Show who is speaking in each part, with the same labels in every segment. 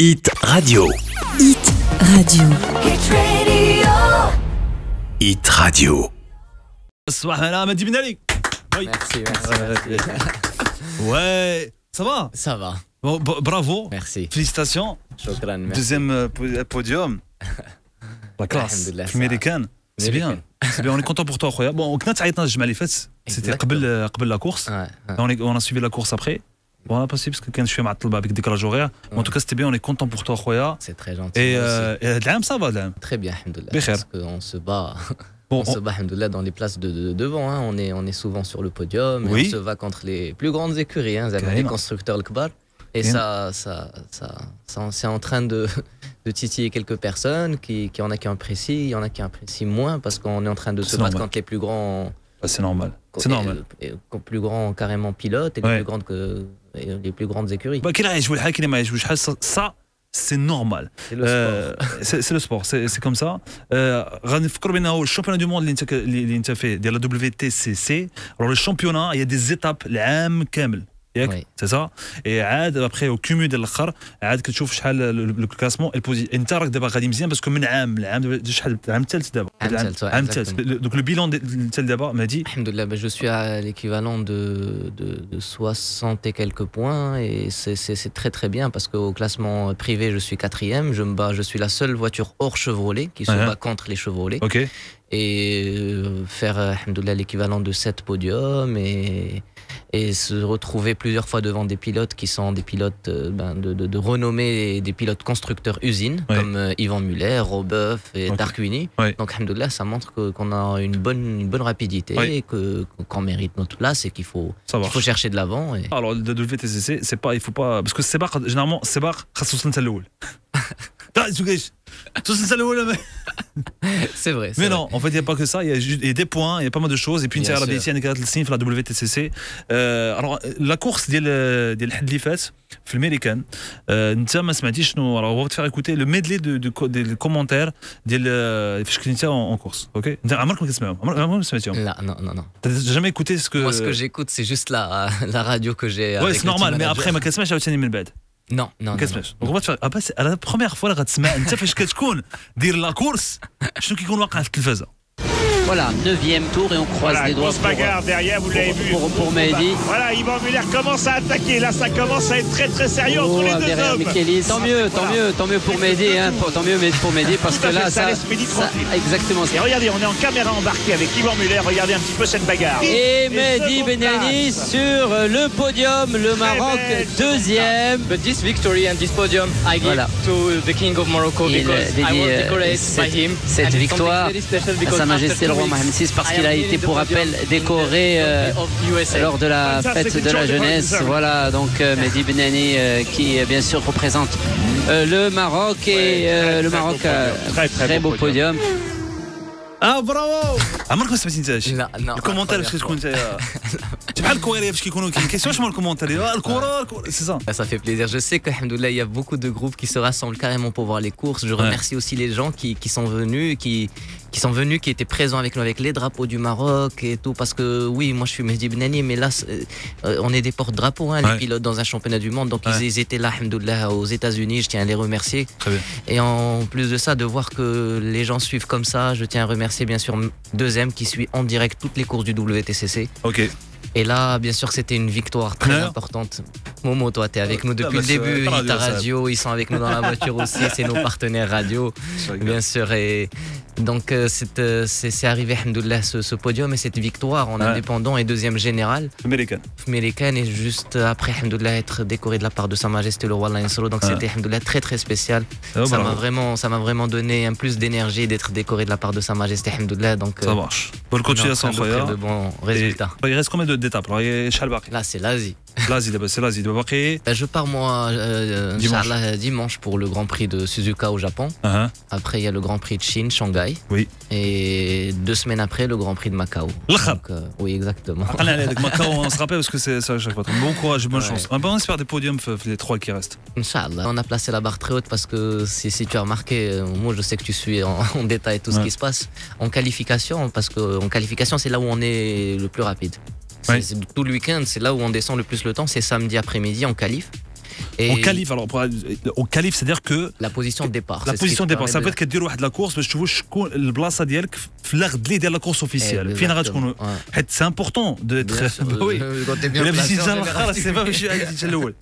Speaker 1: Hit Radio.
Speaker 2: Hit Radio.
Speaker 1: Hit Radio.
Speaker 3: Soahana Mehdi Ben Ali. Oui.
Speaker 4: Merci.
Speaker 3: Ouais, ça va?
Speaker 4: Ça va.
Speaker 3: Bon, bravo.
Speaker 4: Merci.
Speaker 3: Félicitations.
Speaker 4: Shukran, merci.
Speaker 3: Deuxième podium. La classe.
Speaker 4: Alhamdoulilah,
Speaker 3: Américaine. C'est bien.
Speaker 4: Américaine.
Speaker 3: C'est bien. On est content pour toi, Khoya. Bon, on a arrêté الجمعة اللي فاتت. C'était قبل la course. On a suivi la course après. Bon, on a passé parce que quand je suis معطل avec décalage horaire. En tout cas, c'était bien. On est content pour toi, Khoya.
Speaker 4: C'est très gentil.
Speaker 3: Et العام ça va العام.
Speaker 4: Très bien, alhamdoulilah.
Speaker 3: Bikhair.
Speaker 4: Parce qu'on se bat.
Speaker 3: Bon,
Speaker 4: On se bat, alhamdoulilah, dans les places de devant. Hein. On est souvent sur le podium. Et
Speaker 3: Oui.
Speaker 4: on se bat contre les plus grandes écuries, hein, les
Speaker 3: Carrément.
Speaker 4: constructeurs le Kbar. Et ça, c'est en train de titiller quelques personnes. Qui en a qui apprécient, il y en a qui apprécient moins parce qu'on est en train de se
Speaker 3: C'est
Speaker 4: battre
Speaker 3: normal.
Speaker 4: contre les plus grands.
Speaker 3: bah, c'est normal. C'est normal.
Speaker 4: Plus grands carrément pilotes et
Speaker 3: Ouais.
Speaker 4: les plus grandes écuries.
Speaker 3: Bah, qu'il a joué, qu'il a joué, ça, c'est normal.
Speaker 4: C'est le sport.
Speaker 3: C'est le sport, c'est comme ça. غنفكروا بأنه الشامبيونات du monde اللي انت فيه ديال la WTCC. Alors le championnat, il y a des étapes العام كامل.
Speaker 4: Oui.
Speaker 3: C'est ça. Et عاد après au cumul ديال الاخر عاد كتشوف شحال le classement انت راك دابا غادي مزيان باسكو من العام شحال العام الثالث دابا
Speaker 4: عام الثالث.
Speaker 3: donc le bilan ديال دابا Mehdi.
Speaker 4: Alhamdoulilah, je suis à l'équivalent de 60 et quelques points et c'est très très bien parce qu'au classement privé je suis 4e, je suis la seule voiture hors Chevrolet qui se bat contre les Chevrolets
Speaker 3: OK.
Speaker 4: et faire alhamdoulilah l'équivalent de 7 podiums et se retrouver plusieurs fois devant des pilotes qui sont des pilotes de renommée, des pilotes constructeurs usines comme Yvan Muller, Robeuf et Tarquini. Donc alhamdoulilah, ça montre qu'on a une bonne rapidité et qu'on mérite notre place et qu'il faut chercher de l'avant. Et...
Speaker 3: Alors le WTCC, c'est pas, il faut pas parce que c'est généralement c'est خاص توصل انت الاول.
Speaker 4: C'est vrai.
Speaker 3: Mais non, en fait, il n'y a pas que ça. Il y a des points, il y a pas mal de choses. Et puis, il y a la WTCC. Alors, la course ديال الحد اللي فات في الامريكان انت ما سمعتيش شنو alors on va te faire écouter le medley des commentaires ديال فاش كنت en course. OK انت عمرك ما كتسمعهم عمرك سمعتيهم
Speaker 4: Non.
Speaker 3: t'as jamais écouté ce que
Speaker 4: moi ce que j'écoute c'est juste la radio que j'ai.
Speaker 3: Ouais, c'est normal, mais après ما كتسمعش عاوتاني من بعد.
Speaker 4: Non.
Speaker 3: ما كتسمعش. Donc on va te faire c'est la première fois اللي غتسمع انت فاش كتكون دير لا كورس شنو كيكون واقع في التلفازه.
Speaker 5: Voilà, 9e tour et on croise les doigts
Speaker 6: grosse bagarre derrière, vous l'avez vu.
Speaker 5: pour Mehdi.
Speaker 6: Voilà, Yvan Muller commence à attaquer. Là, ça commence à être très très sérieux entre les deux
Speaker 5: derrière
Speaker 6: hommes.
Speaker 5: Michelis. Tant mieux pour Mehdi, hein, tant mieux pour Mehdi parce que là,
Speaker 6: ça laisse Mehdi tranquille.
Speaker 5: Exactement.
Speaker 6: Et regardez, on est en caméra embarquée avec Yvan Muller. Regardez un petit peu cette bagarre.
Speaker 5: Et Mehdi Ben Ali sur le podium, le Maroc 2e.
Speaker 7: But this victory and this podium, I give to the King of Morocco because I was decorated by him.
Speaker 5: Cette victoire à Sa Majesté le roi Mohamed VI parce qu'il a été pour rappel décoré lors de la fête de la jeunesse. Voilà, donc Mehdi Ben Ali qui bien sûr représente le Maroc et le Maroc a un très beau podium.
Speaker 3: برافو عمرك ما سمعتي انت
Speaker 4: لا
Speaker 3: الكومونتير فاش كتكون انت بحال الكويريه فاش كيكونوا كاين كيسيون شنو الكومونتير الكره سي ça.
Speaker 4: Ça fait plaisir. Je sais qu'alhamdoulilah, il y a beaucoup de groupes qui se rassemblent carrément pour voir les courses. Je remercie aussi les gens qui sont venus, qui étaient présents avec nous avec les drapeaux du Maroc et tout. Parce que oui, moi je suis Mehdi Ben Ali, mais là, on est des porte-drapeaux, hein, les pilotes dans un championnat du monde. Donc ils étaient là, alhamdoulilah, aux États-Unis. Je tiens à les remercier.
Speaker 3: Très bien.
Speaker 4: Et en plus de ça, de voir que les gens suivent comme ça, je tiens à remercier bien sûr Deuxième qui suit en direct toutes les courses du WTCC.
Speaker 3: OK.
Speaker 4: Et là, bien sûr, c'était une victoire très importante. Momo, toi, t'es avec nous depuis le début. Hit Radio, ils sont avec nous dans la voiture aussi. C'est nos partenaires radio, bien sûr. Et donc, c'est arrivé, alhamdoulilah, ce podium et cette victoire en indépendant et deuxième général. Américaine. Et juste après, alhamdoulilah, être décoré de la part de Sa Majesté le roi Allah Yansuru. Donc, c'était, alhamdoulilah, très très spécial. Ça m'a vraiment donné un plus d'énergie d'être décoré de la part de Sa Majesté, alhamdoulilah. Donc,
Speaker 3: ça marche. Bonne continuation, Khoya.
Speaker 4: De bons résultats.
Speaker 3: Il reste combien d'étapes?
Speaker 4: Là, c'est l'Asie.
Speaker 3: C'est l'Asie.
Speaker 4: Je pars moi dimanche pour le Grand Prix de Suzuka au Japon. Après, il y a le Grand Prix de Chine, Shanghai.
Speaker 3: Oui.
Speaker 4: Et 2 semaines après, le Grand Prix de Macao. Donc, oui, exactement.
Speaker 3: Macao, on se rappelle parce que c'est ça à chaque fois. Bon courage, bonne chance. On espère des podiums les 3 qui restent.
Speaker 4: Inch'Allah. On a placé la barre très haute parce que si tu as remarqué, moi je sais que tu suis en détail tout ce qui se passe. En qualification, parce qu'en qualification, c'est là où on est le plus rapide. C'est tout le week-end, c'est là où on descend le plus le temps, c'est samedi après-midi en qualif.
Speaker 3: En qualif, alors au qualif, c'est-à-dire que
Speaker 4: la position de départ.
Speaker 3: La position de départ, ça peut être que tu de la course, mais je trouve que le place ديالك في الأرض ديال la course officielle. فين غتكون c'est important d'être
Speaker 4: oui. Quand tu es bien placé,
Speaker 3: c'est pas je الاول.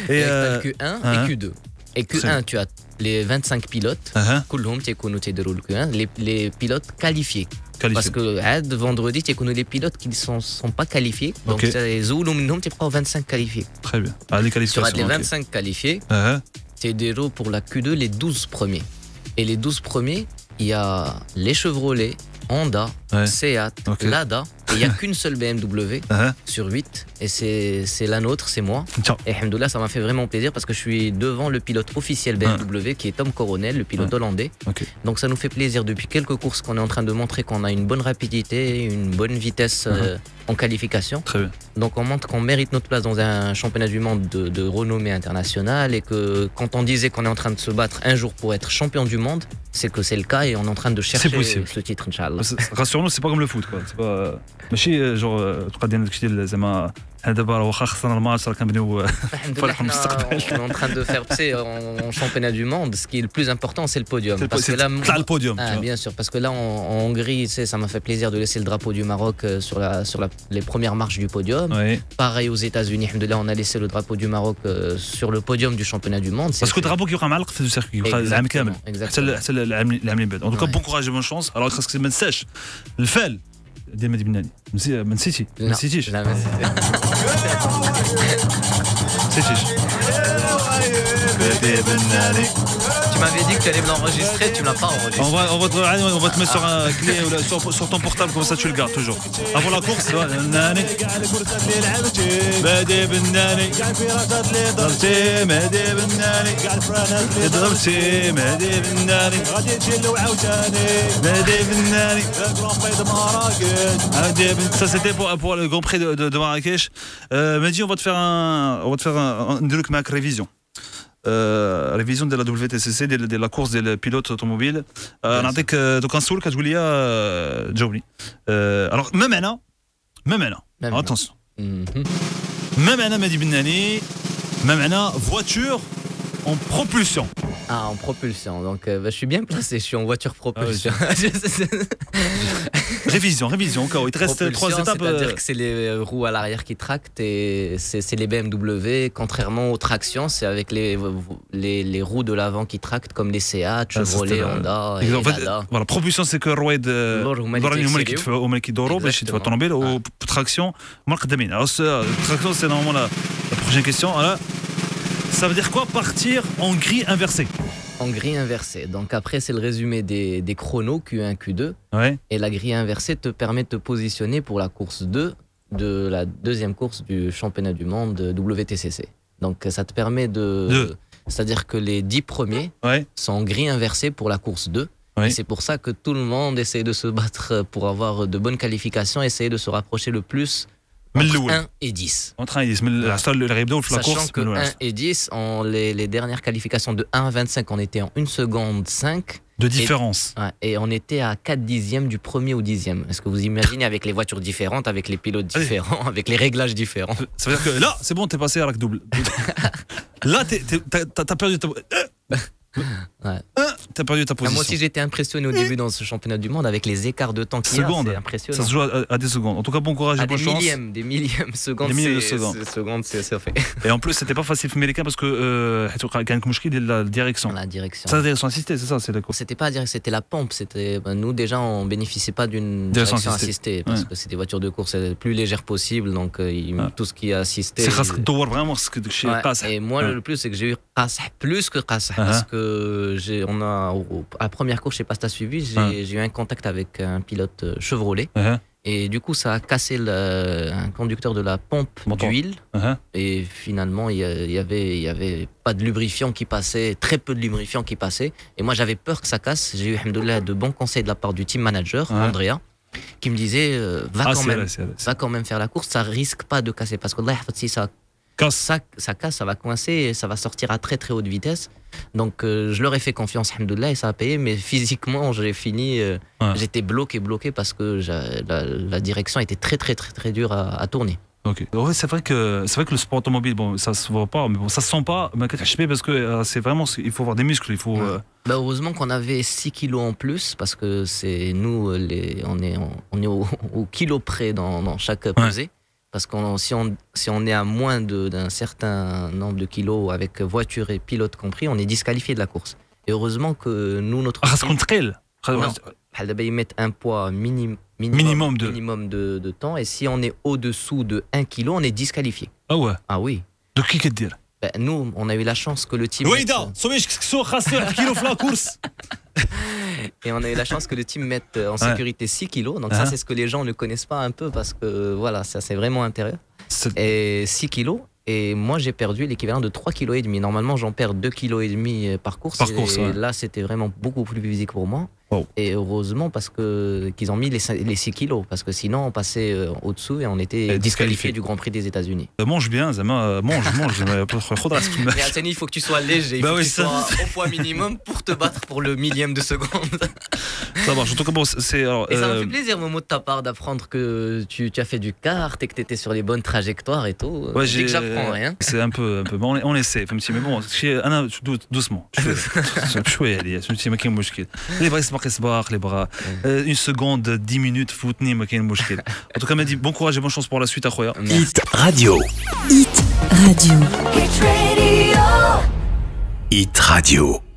Speaker 4: Et Q1 et Q2. Et Q1 tu as les 25 pilotes كلهم تيكونوا تيديروا Q1 les pilotes qualifiés. Parce que vendredi, tu connais les pilotes qui ne sont pas qualifiés. Donc, les Zoulou Minhom, tu prends 25 qualifiés.
Speaker 3: Très bien. Les qualifications.
Speaker 4: Tu as les 25 qualifiés. Tu es des pour la Q2, les 12 premiers. Et les 12 premiers, il y a les Chevrolet, Honda, Seat, Lada. Et il n'y a qu'une seule BMW sur 8. Et c'est la nôtre, c'est moi. Et alhamdoulilah, ça m'a fait vraiment plaisir parce que je suis devant le pilote officiel BMW qui est Tom Coronel, le pilote hollandais. Donc ça nous fait plaisir depuis quelques courses qu'on est en train de montrer qu'on a une bonne rapidité, une bonne vitesse en qualification.
Speaker 3: Très bien.
Speaker 4: Donc on montre qu'on mérite notre place dans un championnat du monde de renommée internationale et que quand on disait qu'on est en train de se battre un jour pour être champion du monde, c'est que c'est le cas et on est en train de chercher ce titre, Inch'Allah.
Speaker 3: Rassure-nous, c'est pas comme le foot, quoi. C'est pas ماشي جور تبقى دينا داكشي ديال زعما حنا دابا واخا خسرنا الماتش راه كنبنيو فرح المستقبل.
Speaker 4: On est en train de faire en championnat du monde, ce qui est le plus important, c'est le podium.
Speaker 3: Parce que là, le podium.
Speaker 4: Bien sûr, parce que là en Hongrie, ça m'a fait plaisir de laisser le drapeau du Maroc sur les premières marches du podium. Pareil aux États-Unis, alhamdoulilah, on a laissé le drapeau du Maroc sur le podium du championnat du monde.
Speaker 3: Parce que le drapeau qui est معلق في السيركل يبقى العام كامل. حتى العام اللي بعد. En tout cas, bon courage et bonne chance. Alors خاصك ما تنساش الفال ديال مهدي بناني. ما نسيتيش.
Speaker 4: لا ما
Speaker 3: نسيتيش.
Speaker 4: Tu m'avais dit que tu allais me l'enregistrer, tu me l'as pas enregistré.
Speaker 3: On va te mettre sur un clé sur ton portable, comme ça tu le gardes toujours. Avant la course, ça c'était pour le Grand Prix de Marrakech. Mehdi, on va te faire une révision. Révision de la WTCC de la course des pilotes automobiles. نعطيك دوك نسول كتقول لي جاوبني. alors même انا attention même انا مهدي بناني même انا voiture en propulsion.
Speaker 4: Ah, en propulsion, donc je suis bien placé, je suis en voiture propulsion.
Speaker 3: Révision, encore. Il te reste 3 étapes.
Speaker 4: C'est-à-dire que c'est les roues à l'arrière qui tractent et c'est les BMW. Contrairement aux tractions, c'est avec les roues de l'avant qui tractent, comme les Seat, Chevrolet, Honda et Lada.
Speaker 3: Voilà, propulsion, c'est que الرويد هما اللي كيدوروا باش يدفعوا الطوموبيل وتراكسيون هما القدامين. Alors traction, c'est normalement la prochaine question. Alors, ça veut dire quoi partir en grille inversée?
Speaker 4: En grille inversée. Donc après, c'est le résumé des chronos Q1, Q2. Et la grille inversée te permet de te positionner pour la course 2 de la deuxième course du championnat du monde WTCC. Donc ça te permet c'est-à-dire que les 10 premiers sont en grille inversée pour la course 2. Et c'est pour ça que tout le monde essaie de se battre pour avoir de bonnes qualifications, essayer de se rapprocher le plus entre 1 et 10.
Speaker 3: Entre 1 et 10.
Speaker 4: Sachant que 1 et 10, les dernières qualifications de 1 à 25, on était en 1 seconde 5.
Speaker 3: De différence.
Speaker 4: Et on était à 4 dixièmes du premier au 10e. Est-ce que vous imaginez avec les voitures différentes, avec les pilotes différents, avec les réglages différents?
Speaker 3: Ça veut dire que là, c'est bon, t'es passé à l'arc double. Là, t'as perdu ta... T'as perdu ta position.
Speaker 4: Moi aussi j'étais impressionné au début dans ce championnat du monde avec les écarts de temps qu'il y a, c'est impressionnant.
Speaker 3: Ça se joue à des secondes. En tout cas, bon courage et bonne chance.
Speaker 4: Des millièmes secondes, c'est fait.
Speaker 3: Et en plus, c'était pas facile américain parce que كان مشكل ديال la direction.
Speaker 4: La direction.
Speaker 3: Ça, la direction assistée, c'est ça, c'est d'accord.
Speaker 4: C'était pas direct, c'était la pompe. Nous déjà, on bénéficiait pas d'une direction assistée parce que c'est des voitures de course les plus légères possible, donc tout ce qui est assisté.
Speaker 3: C'est خاصك تدور vraiment ce que شي قاصح.
Speaker 4: Et moi, le plus, c'est que j'ai eu قاصح plus que قاصح parce que à la première course, je sais pas si tu as suivi, j'ai eu un contact avec un pilote Chevrolet. Et du coup, ça a cassé un conducteur de la pompe d'huile. Et finalement, il y avait pas de lubrifiant qui passait, très peu de lubrifiant qui passait. Et moi, j'avais peur que ça casse. J'ai eu de bons conseils de la part du team manager, Andrea, qui me disait va quand même faire la course, ça risque pas de casser. Parce que là, si ça casse, ça va coincer et ça va sortir à très très haute vitesse. Donc je leur ai fait confiance, alhamdoulilah, et ça a payé. Mais physiquement, j'ai fini, j'étais bloqué parce que la direction était très très très très dure à tourner.
Speaker 3: Ok. Ouais, c'est vrai que le sport automobile, bon, ça se voit pas, mais bon, ça se sent pas. Mais parce que c'est vraiment, il faut avoir des muscles, il faut.
Speaker 4: Bah heureusement qu'on avait 6 kilos en plus parce que c'est nous on est au kilo près dans chaque pesée. Parce que si on est à moins d'un certain nombre de kilos avec voiture et pilote compris, on est disqualifié de la course. Et heureusement que nous, notre ils mettent un poids minimum de temps. Et si on est au-dessous de 1 kilo, on est disqualifié.
Speaker 3: Ah ouais.
Speaker 4: Ah oui.
Speaker 3: Donc qui qu'est-ce dire?
Speaker 4: Nous, on a eu la chance que le team... Et on a eu la chance que le team mette en sécurité 6 kilos. Donc ça, c'est ce que les gens ne connaissent pas un peu parce que voilà, ça c'est vraiment intérieur. Et 6 kilos. Et moi, j'ai perdu l'équivalent de 3,5 kg. Normalement, j'en perds 2,5 kg par course. Et là, c'était vraiment beaucoup plus physique pour moi. Wow. Et heureusement parce qu'ils ont mis les 6 kilos. Parce que sinon, on passait au-dessous et on était disqualifié du Grand Prix des États-Unis.
Speaker 3: Mange bien, mange.
Speaker 4: Mais Hassani, il faut que tu sois léger. Il faut que tu sois au poids minimum pour te battre pour le millième de seconde.
Speaker 3: Ça marche. En tout cas, bon, c'est.
Speaker 4: Et ça m'a fait plaisir, Momo, de ta part, d'apprendre que tu as fait du kart et que tu étais sur les bonnes trajectoires et tout.
Speaker 3: Ouais,
Speaker 4: que j'apprends rien.
Speaker 3: C'est un peu. On essaie. Mais bon, doucement. Les bras. Une seconde, 10 minutes, foutni, ma كاين مشكل. En tout cas, m'a dit bon courage et bonne chance pour la suite, Akhoya.
Speaker 1: Hit Radio.
Speaker 2: Hit Radio.
Speaker 1: Hit Radio.